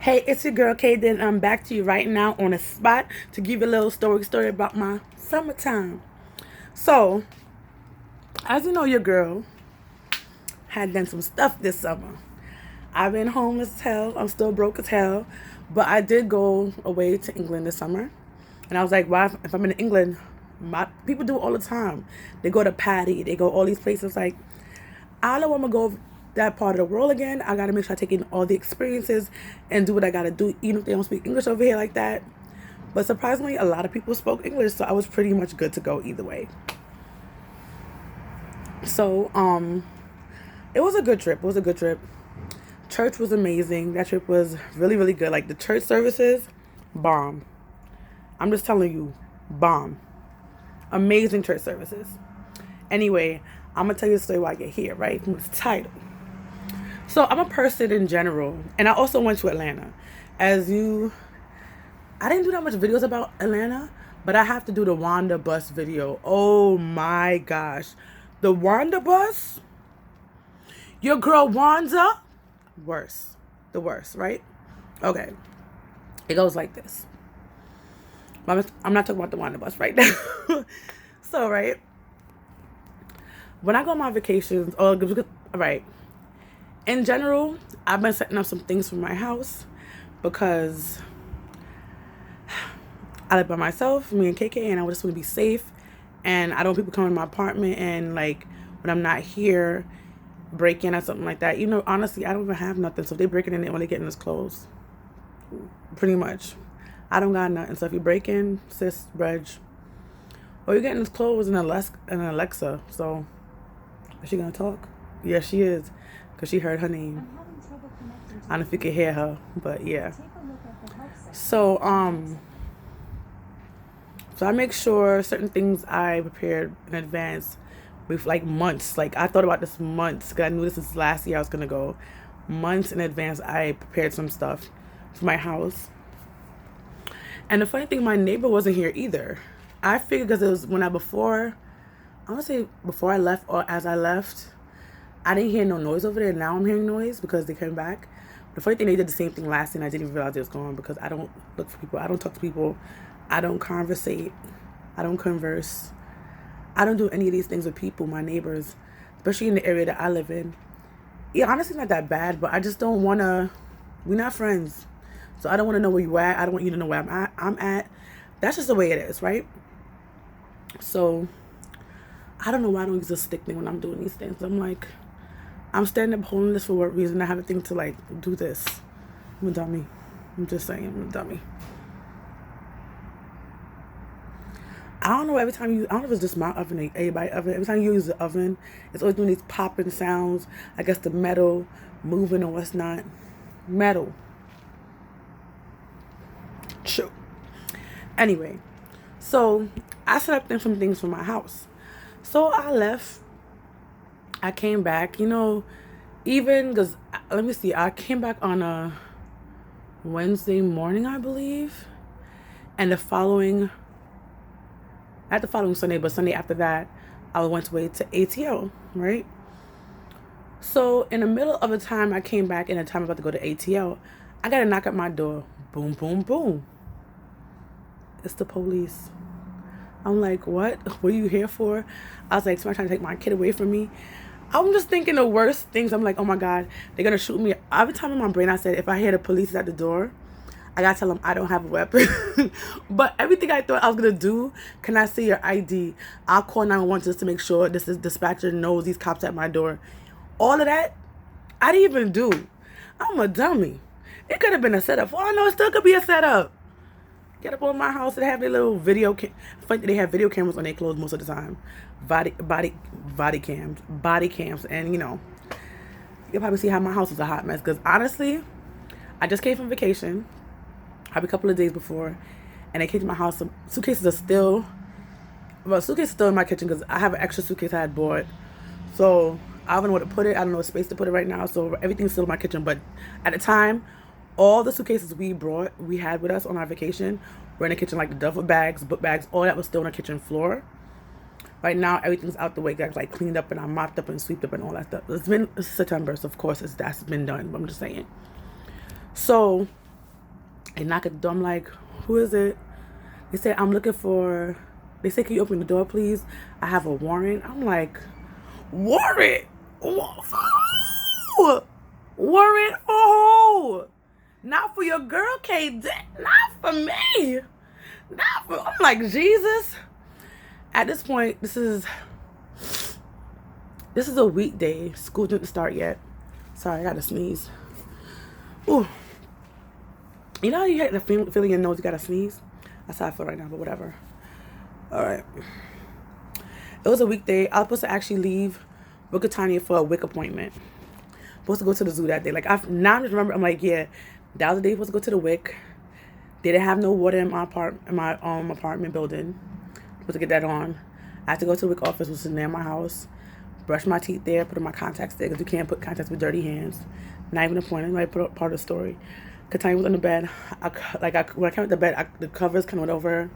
Hey, it's your girl Kdiddavis, and I'm back to you right now on the spot to give you a little story about my summertime. So, as you know, your girl had done some stuff this summer. I've been homeless as hell. I'm still broke as hell. But I did go away to England this summer. And I was like, why, if I'm in England, people do it all the time. They go to Patty. They go all these places. Like, I don't want to go that part of the world again. I got to make sure I take in all the experiences and do what I got to do, even if they don't speak English over here like that. But surprisingly, a lot of people spoke English, so I was pretty much good to go either way. So, it was a good trip. Church was amazing. That trip was really, really good. Like, the church services, bomb. I'm just telling you, bomb. Amazing church services. Anyway, I'm going to tell you the story while I get here, right? From its title. So, I'm a person in general, and I also went to Atlanta. I didn't do that much videos about Atlanta, but I have to do the Wanda bus video. Oh my gosh. The Wanda bus? Your girl Wanda? Worse. The worst, right? Okay. It goes like this. I'm not talking about the Wanda bus right now. So, right? When I go on my vacations, right. In general, I've been setting up some things for my house because I live by myself, me and KK, and I just want to be safe. And I don't want people coming to my apartment and, like, when I'm not here, break in or something like that. Honestly, I don't even have nothing. So if they break in, they only get in his clothes. Pretty much. I don't got nothing. So if you break in, sis, Reg, or you get in his clothes and Alexa. So is she going to talk? Yeah, she is. Because she heard her name. I don't know if you can hear her, but yeah. So I make sure certain things I prepared in advance with, like, months. Like, I thought about this months because I knew this was last year I was going to go. Months in advance, I prepared some stuff for my house. And the funny thing, my neighbor wasn't here either. I figured because it was before I left or as I left, I didn't hear no noise over there. Now I'm hearing noise because they came back. The funny thing, they did the same thing last year and I didn't even realize it was going because I don't look for people. I don't talk to people. I don't conversate. I don't converse. I don't do any of these things with people, my neighbors, especially in the area that I live in. Yeah, honestly, not that bad, but I just don't want to. We're not friends. So I don't want to know where you at. I don't want you to know where I'm at. That's just the way it is, right? So I don't know why I don't use a stick thing when I'm doing these things. I'm like, I'm standing up holding this for what reason? I have a thing to, like, do this. I'm a dummy. I'm just saying, I'm a dummy. I don't know, I don't know if it's just my oven or everybody's oven. Every time you use the oven, it's always doing these popping sounds. I guess the metal moving or what's not. Metal. True. Anyway, so I set up some things for my house. So I left. I came back, even because, let me see, I came back on a Wednesday morning, I believe. And not the following Sunday, but Sunday after that, I went away to ATL, right? So in the middle of the time I came back and the time I'm about to go to ATL, I got a knock at my door. Boom, boom, boom. It's the police. I'm like, what? What are you here for? I was like, somebody trying to take my kid away from me. I'm just thinking the worst things. I'm like, oh my God, they're going to shoot me. Every time in my brain I said, if I hear the police at the door, I got to tell them I don't have a weapon. But everything I thought I was going to do, can I see your ID? I'll call 911 just to make sure this dispatcher knows these cops at my door. All of that, I didn't even do. I'm a dummy. It could have been a setup. Oh, no, it still could be a setup. Get up on my house and have their little video they have video cameras on their clothes most of the time. Body cams. And, you'll probably see how my house is a hot mess. Because, honestly, I just came from vacation. Probably a couple of days before. And I came to my house. Suitcases are still in my kitchen because I have an extra suitcase I had bought. So I don't know where to put it. I don't know what space to put it right now. So everything's still in my kitchen. But at the time, all the suitcases we had with us on our vacation were in the kitchen, like the duffel bags, book bags, all that was still on the kitchen floor. Right now, everything's out the way. Got, like, cleaned up and I mopped up and swept up and all that stuff. It's been September, so of course that's been done. But I'm just saying. So They knock at the door. I'm like, who is it? They say, I'm looking for, they say, can you open the door, please? I have a warrant. I'm like, warrant? Warrant for who? Not for your girl, Kdiddavis. Not for me. Not for, I'm like, Jesus. At this point, this is a weekday. School didn't start yet. Sorry, I got to sneeze. Ooh. You know how you get the feeling in your nose you got to sneeze? That's how I feel right now, but whatever. All right. It was a weekday. I was supposed to actually leave Bookatania for a WIC appointment. Supposed to go to the zoo that day. Like, now I just remember, I'm like, yeah, that was the day I was supposed to go to the WIC. They didn't have no water in my apartment building. Supposed to get that on. I had to go to the WIC office, which is near my house. Brush my teeth there, put on my contacts there, because you can't put contacts with dirty hands. Not even a point. I'm like, part of the story. Katanya was on the bed. When I came to the bed, the covers kind of went over her.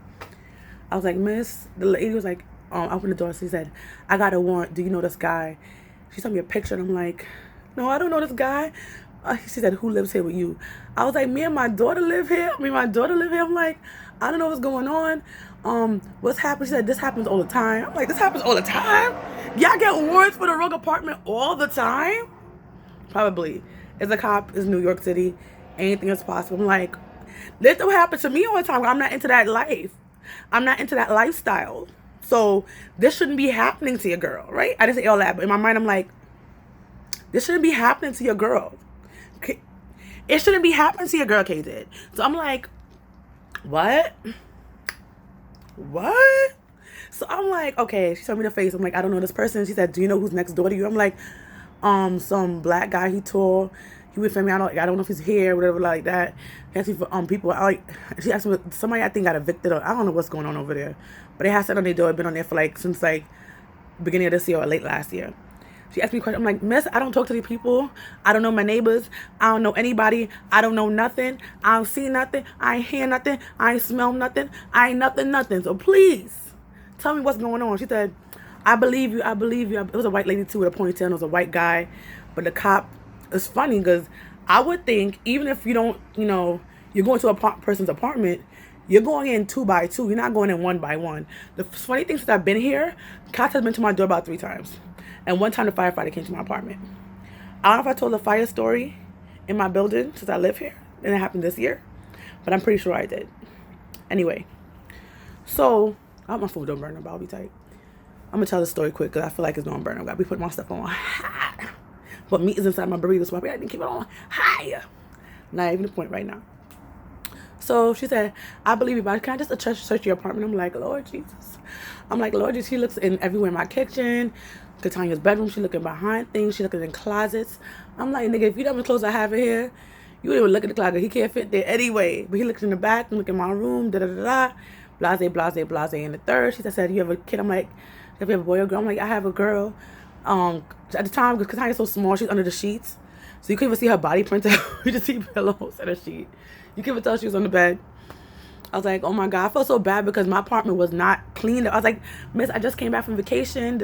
I was like, Miss, the lady was like, I opened the door. She said, I got a warrant. Do you know this guy? She sent me a picture, and I'm like, no, I don't know this guy. She said, who lives here with you? I was like, me and my daughter live here. I'm like, I don't know what's going on. What's happened? She said, this happens all the time. I'm like, this happens all the time? Y'all get warrants for the rogue apartment all the time? Probably. As a cop, it's New York City. Anything is possible. I'm like, this don't happen to me all the time. I'm not into that life. I'm not into that lifestyle. So this shouldn't be happening to your girl, right? I didn't say all that, but in my mind, I'm like, this shouldn't be happening to your girl. It shouldn't be happening to your girl, K did. So I'm like, what? So I'm like, okay. She showed me the face. I'm like, I don't know this person. She said, do you know who's next door to you? I'm like, some black guy. He tall. He with family. I don't know if he's here, whatever like that. He asked me for people. She asked me, somebody I think got evicted. I don't know what's going on over there, but they had set on their door. Been on there for since beginning of this year or late last year. She asked me a question. I'm like, Miss, I don't talk to these people. I don't know my neighbors. I don't know anybody. I don't know nothing. I don't see nothing. I ain't hear nothing. I ain't smell nothing. I ain't nothing. So please tell me what's going on. She said, I believe you. It was a white lady too with a ponytail. It was a white guy, but the cop. It's funny because I would think even if you don't, you're going to a person's apartment, you're going in 2 by 2. You're not going in 1 by 1. The funny thing, since I've been here, cops has been to my door about 3 times. And one time the firefighter came to my apartment. I don't know if I told the fire story in my building since I live here. And it happened this year. But I'm pretty sure I did. Anyway. So, I hope my phone don't burn up. I'll be tight. I'm going to tell the story quick because I feel like it's going to burn up. I got to be putting my stuff on high. But meat is inside my burrito, so I didn't keep it on high. Not even the point right now. So she said, I believe you, but can I just search your apartment? I'm like, Lord Jesus. She looks in everywhere in my kitchen. Katanya's bedroom. She looking behind things. She looking in closets. I'm like, nigga, if you don't have clothes I have in here, you don't even look at the closet. He can't fit there anyway. But he looks in the back and look in my room. Blase. And the third, she said, you have a kid? I'm like, if you have a boy or girl? I'm like, I have a girl. At the time, because Katanya's so small, she's under the sheets. So you couldn't even see her body print out. You just see pillows and a sheet. You couldn't even tell she was on the bed. I was like, oh my God. I felt so bad because my apartment was not cleaned up. I was like, Miss, I just came back from vacation.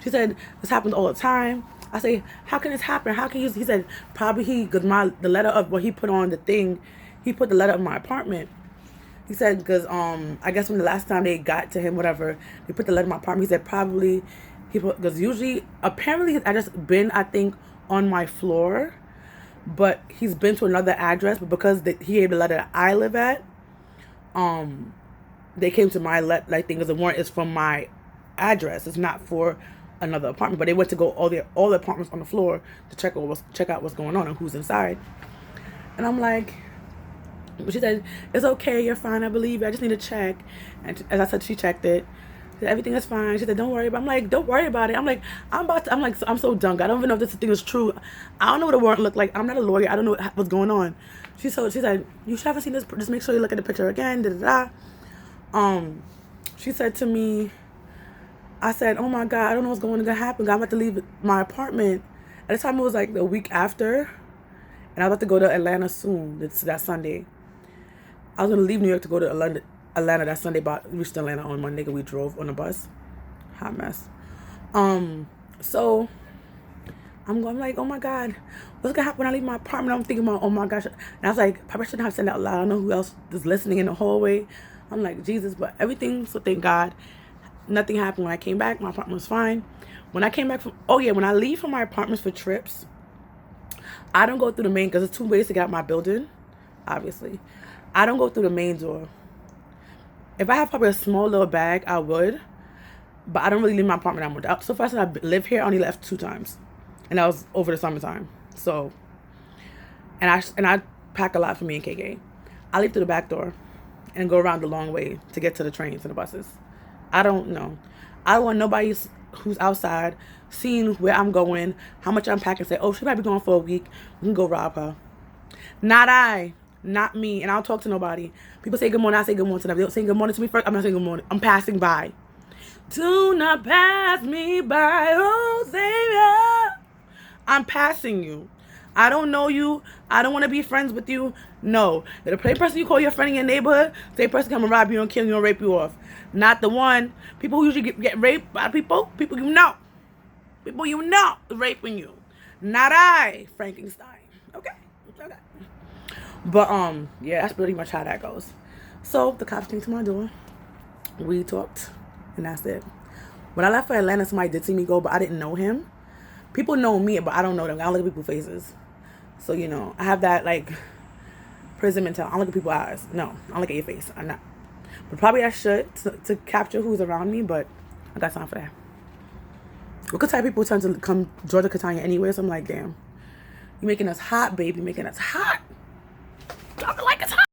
She said, this happens all the time. I say, how can this happen? How can you? He said, probably because the letter of what he put on the thing, he put the letter of my apartment. He said, because I guess when the last time they got to him, whatever, they put the letter in my apartment. He said, probably, because usually, apparently, I just been, I think, on my floor, but he's been to another address, but because he gave the letter that I live at, they came to my thing, because the warrant is from my address. It's not for another apartment, but they went to go all the apartments on the floor to check out what's going on and who's inside. And I'm like, but she said, it's okay, you're fine, I believe you, I just need to check. And as I said, she checked it. She said, everything is fine. She said, don't worry about it. I'm like, don't worry about it. I'm like, I'm so dunk. I don't even know if this thing is true. I don't know what the warrant looked like. I'm not a lawyer. I don't know what's going on. She said, you haven't seen this, just make sure you look at the picture again, She said to me, I said, oh my God, I don't know what's going to happen. I'm about to leave my apartment. At the time, it was like the week after. And I was about to go to Atlanta soon. It's that Sunday. I was going to leave New York to go to Atlanta that Sunday, but we reached Atlanta on Monday. We drove on a bus. Hot mess. So I'm like, oh my God, what's gonna happen when I leave my apartment? I'm thinking about, oh my gosh. And I was like, probably shouldn't have said that out loud. I don't know who else is listening in the hallway. I'm like, Jesus, but everything, so thank God, nothing happened. When I came back, my apartment was fine. When I came back from, when I leave from my apartments for trips, I don't go through the main, because there's 2 ways to get out my building, obviously. I don't go through the main door. If I have probably a small little bag, I would, but I don't really leave my apartment that much. So far since I live here, I only left 2 times, and that was over the summertime. So, and I pack a lot for me and KK. I leave through the back door and go around the long way to get to the trains and the buses. I don't know. I don't want nobody who's outside seeing where I'm going, how much I'm packing, say, oh, she might be gone for a week. We can go rob her. Not me. And I don't talk to nobody. People say good morning. I say good morning to them. They don't say good morning to me first. I'm not saying good morning. I'm passing by. Do not pass me by, oh Savior. I'm passing you. I don't know you. I don't want to be friends with you. No. The person you call your friend in your neighborhood, the same person come and rob you and kill you and rape you off. Not the one. People who usually get raped by people you know. People you know raping you. Not I, Frankenstein. Okay? Okay. But, yeah, that's pretty much how that goes. So, the cops came to my door. We talked, and that's it. When I left for Atlanta, somebody did see me go, but I didn't know him. People know me, but I don't know them. I don't look at people's faces. So, you know, I have that, like, prison mentality. I don't look at people's eyes. No, I don't look at your face. I'm not. But probably I should to capture who's around me, but I got time for that. What type of people tend to come Georgia Catania anyway, so I'm like, damn. You're making us hot, baby. You're making us hot.